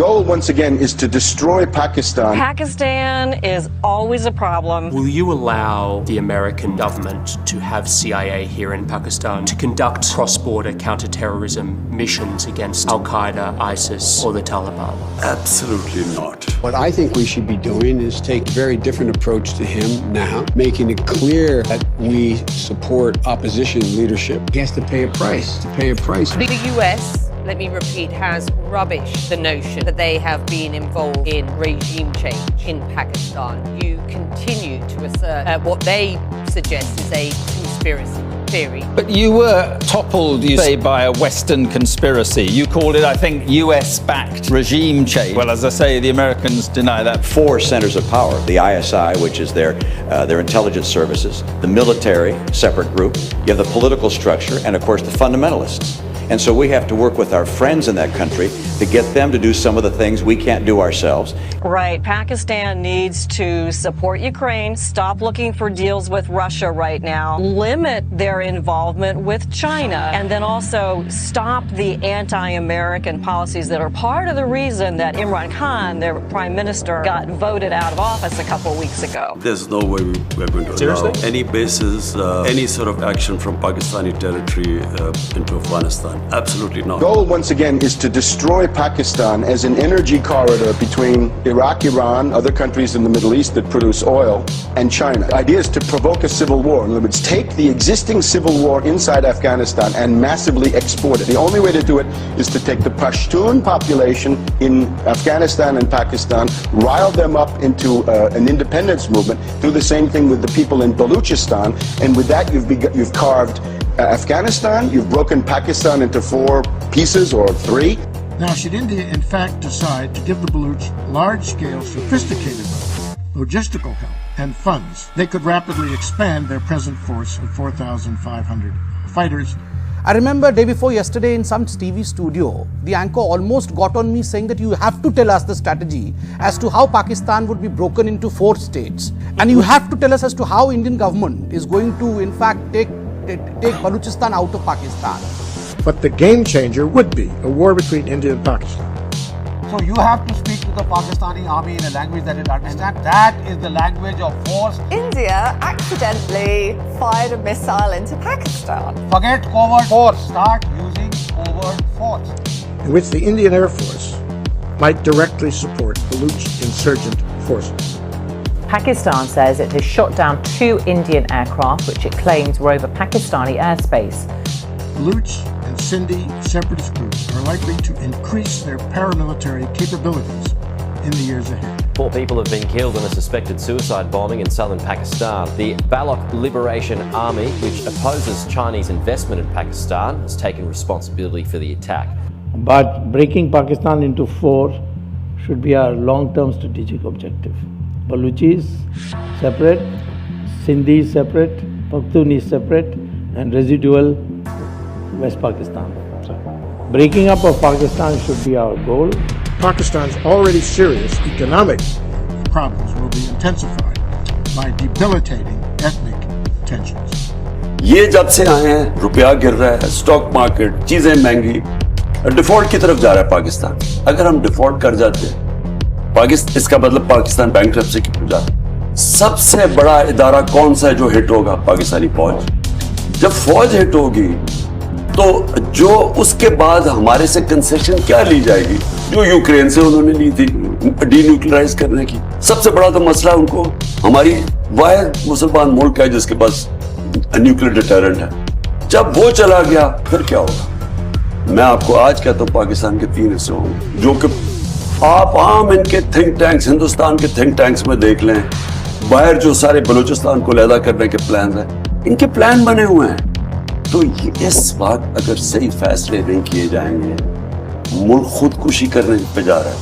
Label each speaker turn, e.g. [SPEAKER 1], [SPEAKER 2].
[SPEAKER 1] goal, once again, is to destroy Pakistan.
[SPEAKER 2] Pakistan is always a problem.
[SPEAKER 3] Will you allow the American government to have CIA here in Pakistan to conduct cross-border counter-terrorism missions against Al-Qaeda, ISIS, or the Taliban?
[SPEAKER 4] Absolutely not.
[SPEAKER 5] What I think we should be doing is take a very different approach to him now, making it clear that we support opposition leadership. He has to pay a price,
[SPEAKER 6] The US, let me repeat, has rubbished the notion that they have been involved in regime change in Pakistan. You continue to assert what they suggest is a conspiracy theory.
[SPEAKER 7] But you were toppled, you say, by a Western conspiracy. You called it, I think, US-backed regime change. Well, as I say, the Americans deny that.
[SPEAKER 8] 4 centers of power: the ISI, which is their intelligence services, the military, separate group, you have the political structure, and of course the fundamentalists. And so we have to work with our friends in that country to get them to do some of the things we can't do ourselves.
[SPEAKER 2] Right. Pakistan needs to support Ukraine, stop looking for deals with Russia right now, limit their involvement with China, and then also stop the anti-American policies that are part of the reason that Imran Khan, their prime minister, got voted out of office a couple of weeks ago.
[SPEAKER 4] There's no way we're going to allow any bases, any sort of action from Pakistani territory into Afghanistan. Absolutely not.
[SPEAKER 1] The goal, once again, is to destroy Pakistan as an energy corridor between Iraq, Iran, other countries in the Middle East that produce oil, and China. The idea is to provoke a civil war. In other words, take the existing civil war inside Afghanistan and massively export it. The only way to do it is to take the Pashtun population in Afghanistan and Pakistan, rile them up into an independence movement, do the same thing with the people in Balochistan, and with that you've carved Afghanistan, you've broken Pakistan into 4 pieces or 3.
[SPEAKER 9] Now, should India in fact decide to give the Baluch large-scale, sophisticated logistical help and funds, they could rapidly expand their present force of 4,500 fighters.
[SPEAKER 10] I remember day before yesterday in some TV studio, the anchor almost got on me saying that you have to tell us the strategy as to how Pakistan would be broken into 4 states. And you have to tell us as to how Indian government is going to in fact take Balochistan out of Pakistan.
[SPEAKER 9] But the game changer would be a war between India and Pakistan.
[SPEAKER 11] So you have to speak to the Pakistani army in a language that it understands. That is the language of force.
[SPEAKER 12] India accidentally fired a missile into Pakistan.
[SPEAKER 11] Forget covert force. Start using covert force.
[SPEAKER 9] In which the Indian Air Force might directly support Baluch insurgent forces.
[SPEAKER 13] Pakistan says it has shot down 2 Indian aircraft which it claims were over Pakistani airspace.
[SPEAKER 9] Baluch and Sindhi separatist groups are likely to increase their paramilitary capabilities in the years ahead.
[SPEAKER 14] 4 people have been killed in a suspected suicide bombing in southern Pakistan. The Baloch Liberation Army, which opposes Chinese investment in Pakistan, has taken responsibility for the attack.
[SPEAKER 15] But breaking Pakistan into 4 should be our long-term strategic objective. Baluchis separate, Sindhi separate, Pakhtunis separate, and residual West Pakistan. Breaking up of Pakistan should be our goal.
[SPEAKER 9] Pakistan's already serious economic problems will be intensified by debilitating ethnic tensions.
[SPEAKER 4] ये जब से आए हैं, रुपया गिर रहा है, stock market, चीजें महंगी, डिफॉल्ट की तरफ जा रहा है पाकिस्तान. अगर हम डिफॉल्ट कर जाते हैं, इसका मतलब पाकिस्तान बैंकरप्सी की पूजा. सबसे बड़ा इदारा कौन सा है जो हिट होगा? पाकिस्तानी फौज. जब फौज हिट होगी तो जो उसके बाद हमारे से कंसेशन क्या ली जाएगी जो यूक्रेन से उन्होंने ली थी डीन्यूक्लियराइज करने की. सबसे बड़ा तो मसला उनको हमारी वाहिद मुसलमान मुल्क है जिसके पास न्यूक्लियर डिटरेंट है. जब वो चला गया फिर क्या होगा? मैं आपको आज कहता हूं पाकिस्तान के 3 हिस्से होंगे जो कि आप आम इनके थिंक टैंक्स, हिंदुस्तान के थिंक टैंक्स में देख लें. बाहर जो सारे बलूचिस्तान को अलहदा करने के प्लान हैं, इनके प्लान बने हुए हैं. तो इस वक्त अगर सही फैसले नहीं किए जाएंगे, मुल्क खुदकुशी करने पे जा रहा है.